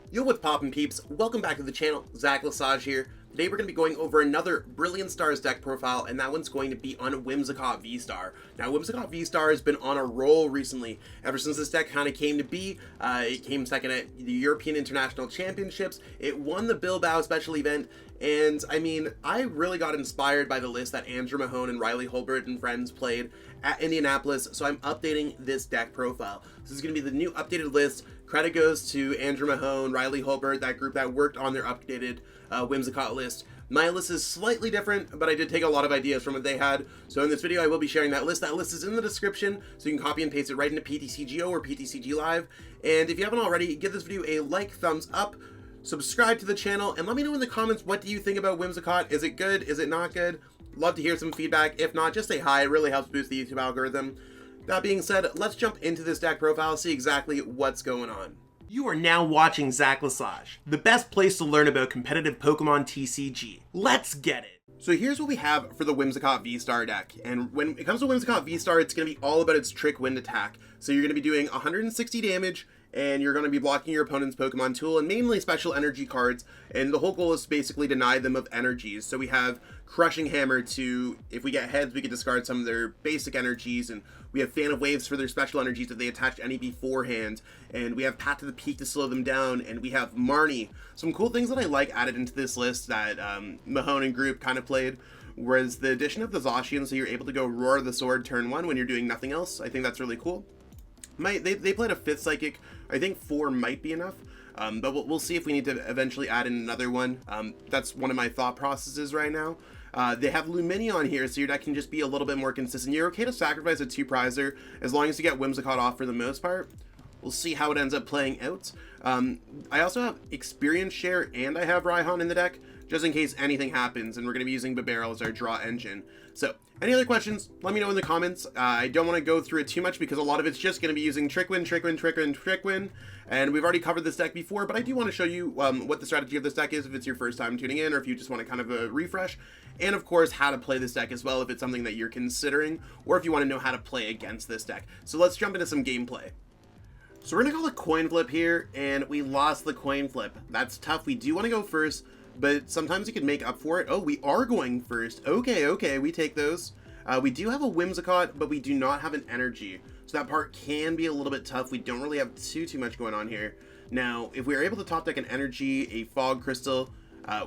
Yo, what's poppin' peeps? Welcome back to the channel. Zach Lesage here. Today we're going to be going over another Brilliant Stars deck profile, and that one's going to be on Whimsicott VSTAR. Now, Whimsicott VSTAR has been on a roll recently. Ever since this deck kind of came to be, it came second at the European International Championships. It won the Bilbao special event, and I mean, I really got inspired by the list that Andrew Mahone and Riley Holbert and friends played at Indianapolis, so I'm updating this deck profile. This is going to be the new updated list. Credit goes to Andrew Mahone, Riley Holbert, that group that worked on their updated Whimsicott list. My list is slightly different, but I did take a lot of ideas from what they had. So in this video, I will be sharing that list. That list is in the description, so you can copy and paste it right into PTCGO or PTCG Live. And if you haven't already, give this video a like, thumbs up, subscribe to the channel, and let me know in the comments, what do you think about Whimsicott? Is it good? Is it not good? Love to hear some feedback. If not, just say hi. It really helps boost the YouTube algorithm. That being said, let's jump into this deck profile, see exactly what's going on. You are now watching Zach Lesage, the best place to learn about competitive Pokemon TCG. Let's get it! So here's what we have for the Whimsicott VSTAR deck, and when it comes to Whimsicott VSTAR, it's going to be all about its Trick Wind attack. So you're going to be doing 160 damage, and you're going to be blocking your opponent's Pokemon tool, and mainly special energy cards, and the whole goal is to basically deny them of energies. So we have Crushing Hammer to, if we get heads, we can discard some of their basic energies, and we have Fan of Waves for their special energies if they attach to any beforehand, and we have Path to the Peak to slow them down, and we have Marnie. Some cool things that I like added into this list that Mahone and group kind of played was the addition of the Zacian, so you're able to go Roar the Sword turn 1 when you're doing nothing else. I think that's really cool. They played a 5th Psychic. I think 4 might be enough, but we'll see if we need to eventually add in another one. That's one of my thought processes right now. They have Lumineon here, so your deck can just be a little bit more consistent. You're okay to sacrifice a 2-prizer as long as you get Whimsicott off for the most part. We'll see how it ends up playing out. I also have Experience Share, and I have Raihan in the deck, just in case anything happens, and we're going to be using Bibarel as our draw engine. So, any other questions, let me know in the comments. I don't want to go through it too much because a lot of it's just going to be using Trick Wind, and we've already covered this deck before, but I do want to show you what the strategy of this deck is if it's your first time tuning in, or if you just want to kind of a refresh, and of course how to play this deck as well if it's something that you're considering, or if you want to know how to play against this deck. So let's jump into some gameplay. So we're going to call a coin flip here, and we lost the coin flip. That's tough. We do want to go first, but sometimes you can make up for it. Oh, we are going first. Okay, we take those. We do have a Whimsicott, but we do not have an energy. So that part can be a little bit tough. We don't really have too much going on here. Now, if we are able to top deck an energy, a Fog Crystal,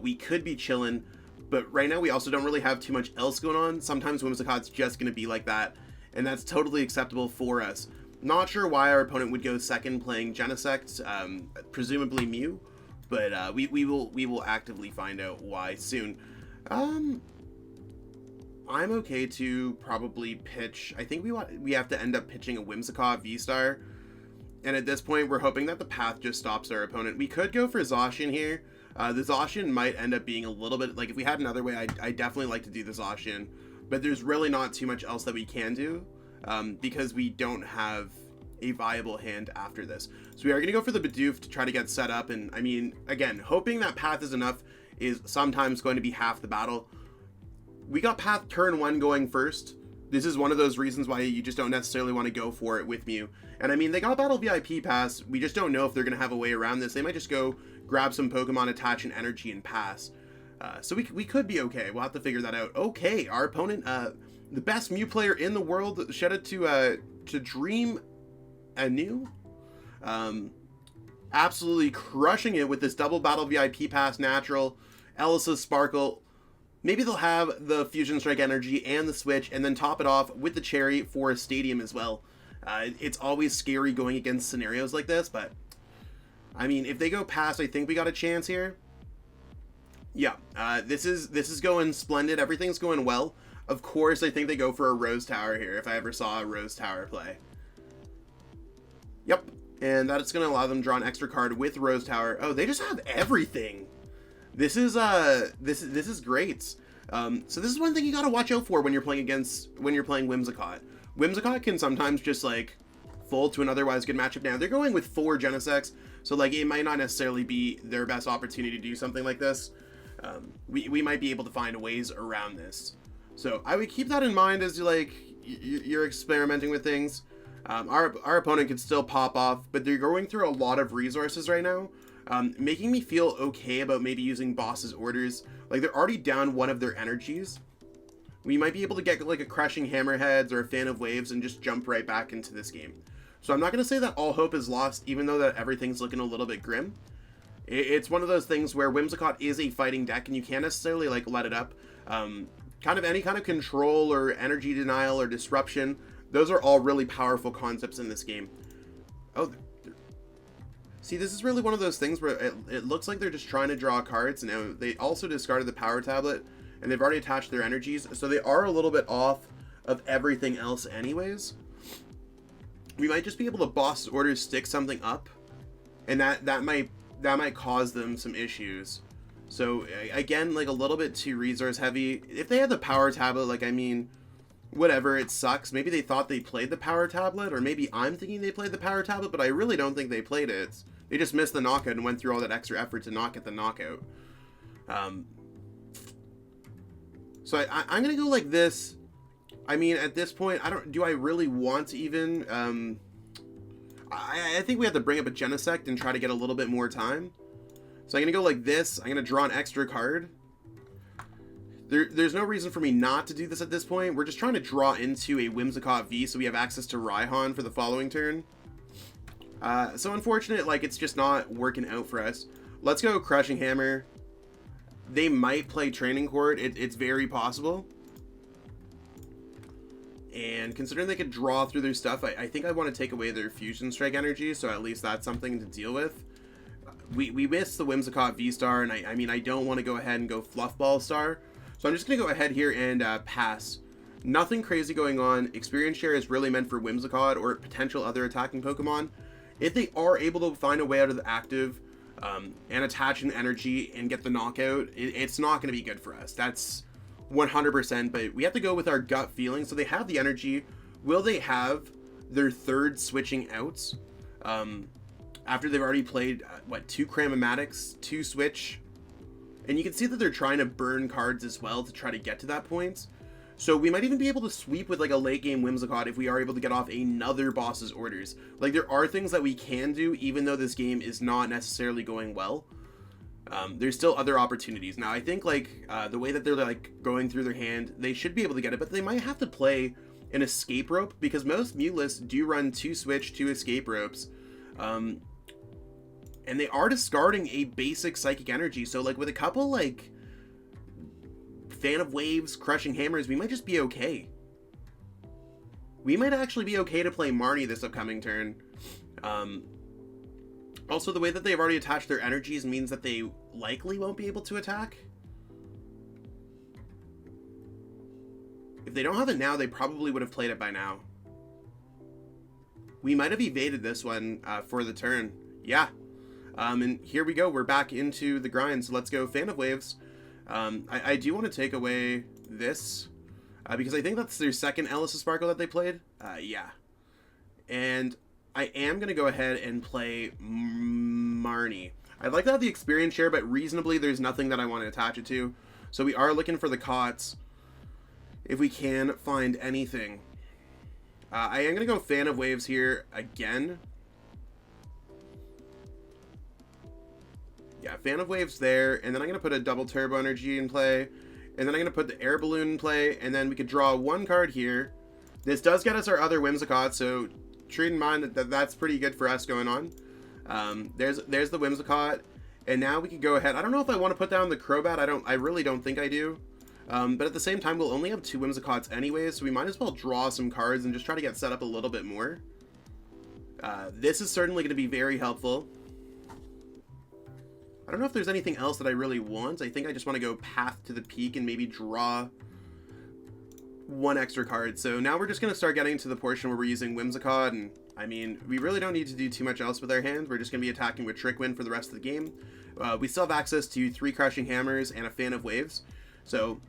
we could be chilling. But right now, we also don't really have too much else going on. Sometimes Whimsicott's just going to be like that, and that's totally acceptable for us. Not sure why our opponent would go second playing Genesect, presumably Mew, but we will actively find out why soon. I'm okay to probably pitch. I think we have to end up pitching a Whimsicott VSTAR, and at this point we're hoping that the path just stops our opponent. We could go for Zacian here. The Zacian might end up being a little bit, like if we had another way, I definitely like to do the Zacian, but there's really not too much else that we can do because we don't have a viable hand after this. So we are going to go for the Bidoof to try to get set up, and I mean, again, hoping that path is enough is sometimes going to be half the battle. We got path turn 1 going first. This is one of those reasons why you just don't necessarily want to go for it with Mew. And I mean, they got Battle VIP pass. We just don't know if they're going to have a way around this. They might just go grab some Pokemon, attach an energy, and pass. So we could be okay. We'll have to figure that out. Okay, our opponent, the best Mew player in the world, shed it to Dream anew. Absolutely crushing it with this double Battle VIP pass natural, Elsa's Sparkle. Maybe they'll have the Fusion Strike energy and the switch, and then top it off with the cherry for a stadium as well. It's always scary going against scenarios like this, but I mean, if they go past, I think we got a chance here. Yeah, this is going splendid. Everything's going well. Of course, I think they go for a Rose Tower here, if I ever saw a Rose Tower play. Yep, and that's going to allow them to draw an extra card with Rose Tower. Oh, they just have everything. This is great. So this is one thing you got to watch out for when you're playing Whimsicott. Whimsicott can sometimes just like fold to an otherwise good matchup. Now they're going with 4 Genesects, so like it might not necessarily be their best opportunity to do something like this. We might be able to find ways around this. So I would keep that in mind as you're experimenting with things. Our opponent could still pop off, but they're going through a lot of resources right now. making me feel okay about maybe using boss's orders. Like, they're already down one of their energies. We might be able to get like a Crushing Hammerheads or a Fan of Waves and just jump right back into this game. So I'm not going to say that all hope is lost, even though that everything's looking a little bit grim. It's one of those things where Whimsicott is a fighting deck, and you can't necessarily like let it up. Kind of any kind of control or energy denial or disruption, those are all really powerful concepts in this game. Oh, see, this is really one of those things where it looks like they're just trying to draw cards, and they also discarded the power tablet, and they've already attached their energies, so they are a little bit off of everything else anyways. We might just be able to boss orders stick something up, and that might cause them some issues. So again, like a little bit too resource heavy. If they had the power tablet, like, I mean, whatever, it sucks. Maybe they thought they played the power tablet, or maybe I'm thinking they played the power tablet, but I really don't think they played it. They just missed the knockout and went through all that extra effort to not get the knockout. So I'm gonna go like this. I mean, at this point, do I really want to even, I think we have to bring up a Genesect and try to get a little bit more time. So I'm gonna go like this. I'm gonna draw an extra card. There's no reason for me not to do this at this point. We're just trying to draw into a Whimsicott V so we have access to Raihan for the following turn. So unfortunate, like, it's just not working out for us. Let's go Crushing Hammer. They might play Training Court. It's very possible. And considering they could draw through their stuff, I think I want to take away their Fusion Strike energy, so at least that's something to deal with. We missed the Whimsicott V-Star, and I mean, I don't want to go ahead and go Fluffball Star. So I'm just going to go ahead here and pass. Nothing crazy going on. Experience share is really meant for Whimsicott or potential other attacking Pokemon. If they are able to find a way out of the active and attach an energy and get the knockout, it's not going to be good for us. That's 100%, but we have to go with our gut feeling. So they have the energy. Will they have their third switching outs after they've already played, what, 2 Cramomatics, 2 Switch? And you can see that they're trying to burn cards as well to try to get to that point. So we might even be able to sweep with like a late game Whimsicott if we are able to get off another boss's orders. Like, there are things that we can do even though this game is not necessarily going well. There's still other opportunities. Now, I think like the way that they're like going through their hand, they should be able to get it, but they might have to play an escape rope because most Mulists do run 2 Switch, 2 escape ropes. And they are discarding a basic Psychic Energy. So like with a couple like Fan of Waves, Crushing Hammers, we might just be okay. We might actually be okay to play Marnie this upcoming turn. Also, the way that they've already attached their energies means that they likely won't be able to attack. If they don't have it now, they probably would have played it by now. We might have evaded this one for the turn. Yeah. And here we go. We're back into the grind. So let's go Fan of Waves. I do want to take away this because I think that's their second Ellis Sparkle that they played. Yeah. And I am going to go ahead and play Marnie. I'd like to have the experience share, but reasonably there's nothing that I want to attach it to. So we are looking for the COTS if we can find anything. I am going to go Fan of Waves here again. Yeah, Fan of Waves there, and then I'm going to put a double Turbo Energy in play, and then I'm going to put the Air Balloon in play, and then we could draw 1 card here. This does get us our other Whimsicott, so treat in mind that that's pretty good for us going on. There's the Whimsicott, and now we can go ahead. I don't know if I want to put down the Crobat. I really don't think I do. But at the same time, we'll only have 2 Whimsicotts anyways, so we might as well draw some cards and just try to get set up a little bit more. This is certainly going to be very helpful. I don't know if there's anything else that I really want. I think I just want to go Path to the Peak and maybe draw 1 extra card. So now we're just going to start getting to the portion where we're using Whimsicott, and I mean, we really don't need to do too much else with our hand. We're just going to be attacking with Trick Wind for the rest of the game. We still have access to 3 Crushing Hammers and a Fan of Waves. So,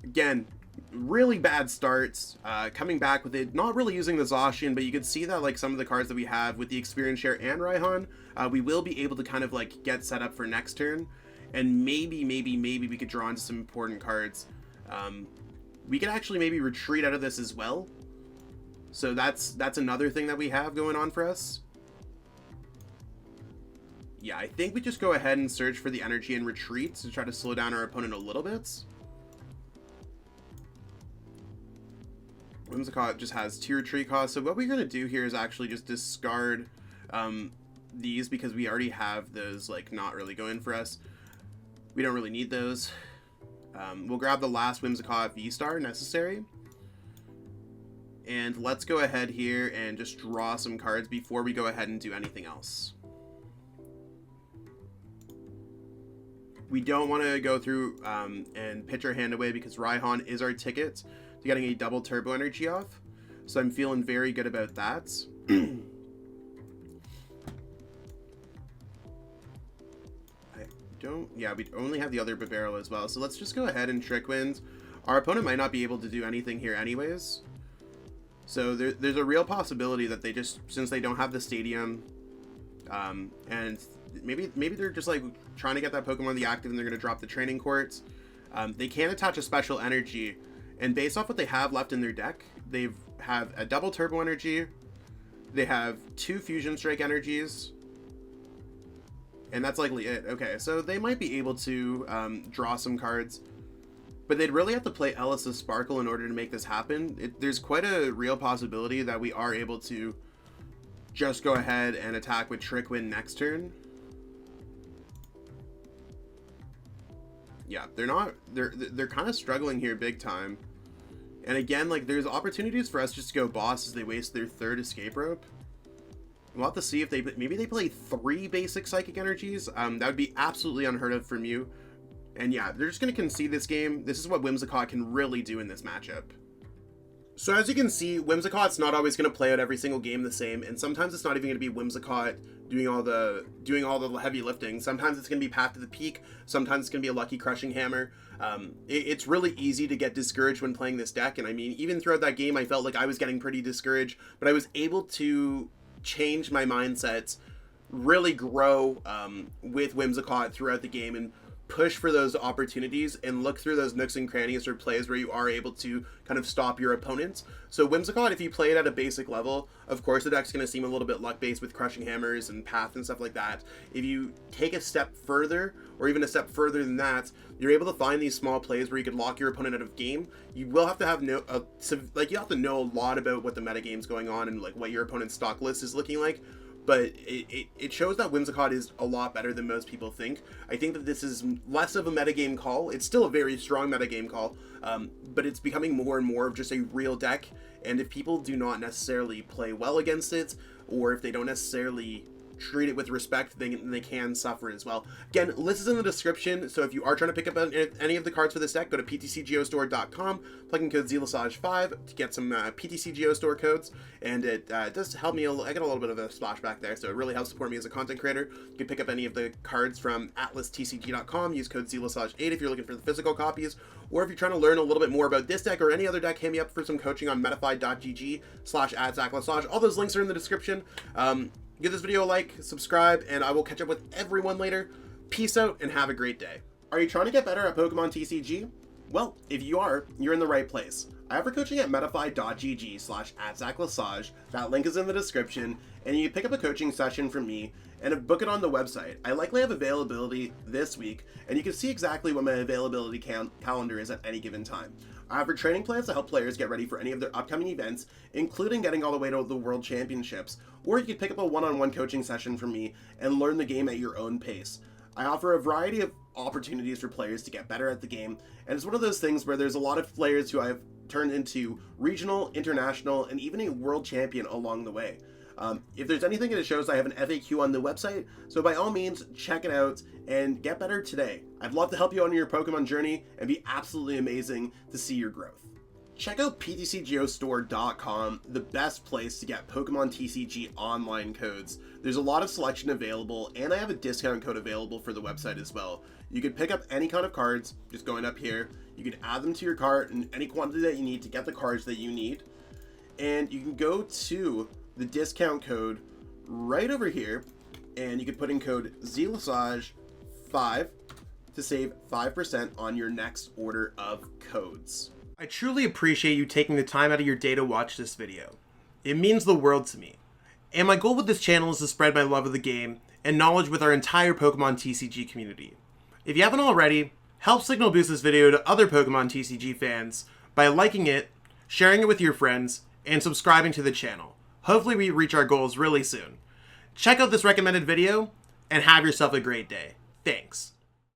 again, really bad starts. Coming back with it, not really using the Zacian, but you can see that like some of the cards that we have with the Experience Share and Raihan, we will be able to kind of like get set up for next turn, and maybe we could draw into some important cards. We could actually maybe retreat out of this as well. So that's another thing that we have going on for us. Yeah, I think we just go ahead and search for the energy and retreat to try to slow down our opponent a little bit. Whimsicott just has 2 retreat costs, so what we're going to do here is actually just discard these because we already have those, like, not really going for us. We don't really need those. We'll grab the last Whimsicott VSTAR necessary. And let's go ahead here and just draw some cards before we go ahead and do anything else. We don't want to go through and pitch our hand away because Raihan is our ticket to getting a double turbo energy off. So I'm feeling very good about that. Yeah, we only have the other Bibarel as well. So let's just go ahead and Trick Wind. Our opponent might not be able to do anything here anyways. So there's a real possibility that they just, since they don't have the stadium, and maybe they're just like trying to get that Pokemon the active and they're going to drop the training courts. They can attach a special energy, and based off what they have left in their deck, they have a double turbo energy, they have 2 fusion strike energies, and that's likely it. Okay, so they might be able to draw some cards, but they'd really have to play Ellis' Sparkle in order to make this happen. There's quite a real possibility that we are able to just go ahead and attack with Trick Wind next turn. Yeah, they're kind of struggling here big time. And again, like, there's opportunities for us just to go boss as they waste their 3rd escape rope. We'll have to see if maybe they play 3 basic psychic energies. That would be absolutely unheard of from you. And yeah, they're just going to concede this game. This is what Whimsicott can really do in this matchup. So as you can see, Whimsicott's not always going to play out every single game the same, and sometimes it's not even going to be Whimsicott doing all the heavy lifting. Sometimes it's going to be Path to the Peak. Sometimes it's going to be a lucky Crushing Hammer. It's really easy to get discouraged when playing this deck, and I mean, even throughout that game, I felt like I was getting pretty discouraged, but I was able to change my mindsets, really grow with Whimsicott throughout the game, and push for those opportunities and look through those nooks and crannies or plays where you are able to kind of stop your opponents. So Whimsicott, if you play it at a basic level, of course the deck's going to seem a little bit luck-based with Crushing Hammers and Path and stuff like that. If you take a step further, or even a step further than that, you're able to find these small plays where you can lock your opponent out of game. You will have to have you have to know a lot about what the metagame's going on and like what your opponent's stock list is looking like. But it shows that Whimsicott is a lot better than most people think. I think that this is less of a metagame call. It's still a very strong metagame call, but it's becoming more and more of just a real deck. And if people do not necessarily play well against it, or if they don't necessarily treat it with respect, they can suffer as well. Again, list is in the description, so if you are trying to pick up any of the cards for this deck, go to PTCGO Store.com, plug in code ZELASAGE5 to get some PTCGO Store codes, and it does help me. I get a little bit of a splashback there, so it really helps support me as a content creator. You can pick up any of the cards from AtlasTCG.com, use code ZELASAGE8 if you're looking for the physical copies, or if you're trying to learn a little bit more about this deck or any other deck, hit me up for some coaching on metafy.gg/@ZachLasage. All those links are in the description. Give this video a like, subscribe, and I will catch up with everyone later. Peace out, and have a great day. Are you trying to get better at Pokemon TCG? Well, if you are, you're in the right place. I offer coaching at metafy.gg/@ZachLasage. That link is in the description, and you pick up a coaching session from me and book it on the website. I likely have availability this week, and you can see exactly what my availability calendar is at any given time. I offer training plans to help players get ready for any of their upcoming events, including getting all the way to the World Championships, or you can pick up a one-on-one coaching session from me and learn the game at your own pace. I offer a variety of opportunities for players to get better at the game, and it's one of those things where there's a lot of players who I've turned into regional, international, and even a world champion along the way. If there's anything that shows, I have an FAQ on the website, so by all means, check it out and get better today. I'd love to help you on your Pokemon journey and be absolutely amazing to see your growth. Check out PTCGOstore.com, the best place to get Pokemon TCG online codes. There's a lot of selection available, and I have a discount code available for the website as well. You can pick up any kind of cards, just going up here. You can add them to your cart in any quantity that you need to get the cards that you need. And you can go to the discount code right over here, and you can put in code ZELASAGE5 to save 5% on your next order of codes. I truly appreciate you taking the time out of your day to watch this video. It means the world to me. And my goal with this channel is to spread my love of the game and knowledge with our entire Pokemon TCG community. If you haven't already, help signal boost this video to other Pokemon TCG fans by liking it, sharing it with your friends, and subscribing to the channel. Hopefully we reach our goals really soon. Check out this recommended video, and have yourself a great day. Thanks.